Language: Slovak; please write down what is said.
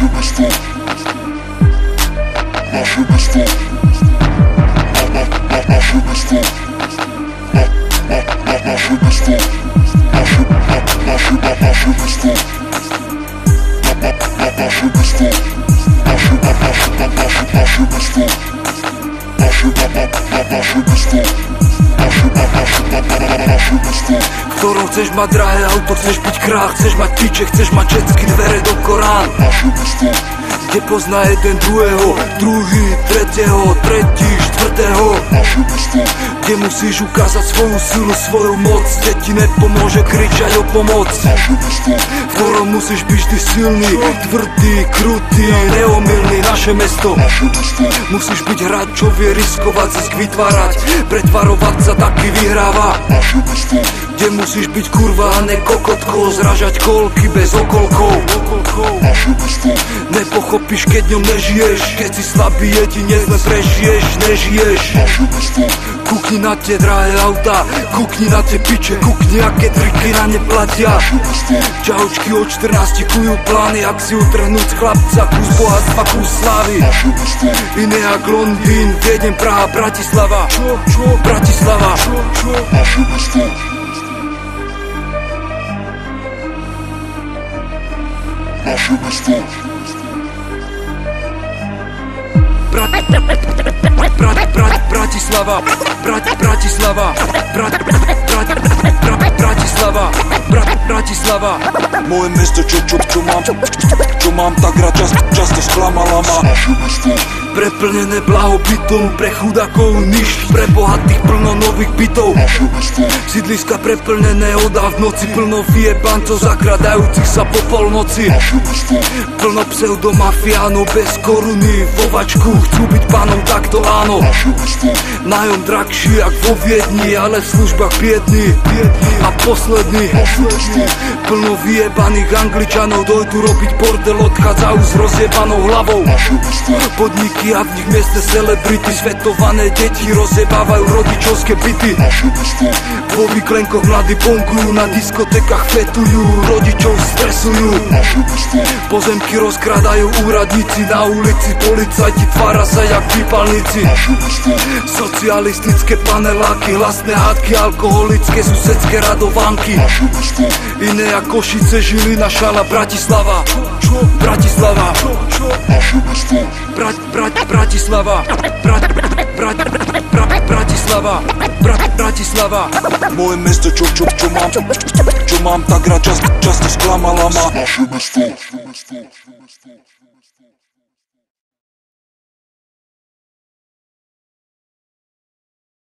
Naše mesto. Naše mesto. Naše mesto. Naše mesto. Naše mesto. Naše mesto. Naše mesto. V ktorom chceš mať drahé auto, chceš byť král, chceš mať piče, chceš mať všetky dvere do Korán. Kde pozná jeden druhého, druhý, tretieho, tretí, štvrtého. Kde musíš ukázať svoju silu, svoju moc, kde ti nepomôže kričať o pomoc. V ktorom musíš byť vždy silný, tvrdý, krutý, neomylný. Naše mesto. Musíš byť hráč, čo vie riskovať, zisk vytvárať, pretvarovať sa, taký vyhráva. Kde musíš byť kurva a ne kokotko, zražať kolky bez okolkov. Nepochopíš, keď ňom nežiješ, keď si slabý jedinec, len prežiješ, nežiješ. Kukni na tie drahé auta, kukni na tie piče, kukni aké triky na ne platia. Čaučky od 14 kujú plány, ak si utrhnúť z chlapca, kus bohatstva, kus slávy. Iné jak Londýn, Viedeň, Praha, Bratislava. Bratislava. Naše mesto. Naše mesto. Bratislava. Bratislava. Moje mesto, čo mám, tak rád často sklamala ma. Preplnené blahobytom, pre chudákov niž, pre bohatých plno nových bytov. Sídliska preplnené oda v noci, plno vyjebancov zakradajúcich sa po polnoci. Plno pseudomafiánov bez koruny, vo vačku chcú byť pánom, tak to áno. Nájom drahší jak vo Viedni, ale v službách biedný. A posledný, plno vyjebaných Angličanov dojdu robiť bordel, odchádzajú s rozjebanou hlavou. Podniky a v nich miestne celebrity, svetované deti rozjebávajú rodičovské byty. Vo výklenkoch mladí bonkujú, na diskotekách fetujú, rodičov stresujú. Pozemky rozkrádajú úradníci, na ulici policajti tvára sa jak výpalníci. Socialistické paneláky, hlasné hádky, alkoholické susedské radovánky. Iné ako Košice, Žilina, Šala, Bratislava. Bratislava. Bratislava. Bratislava. Moje mesto, čo mám, tak rád často sklamala ma. Naše mesto.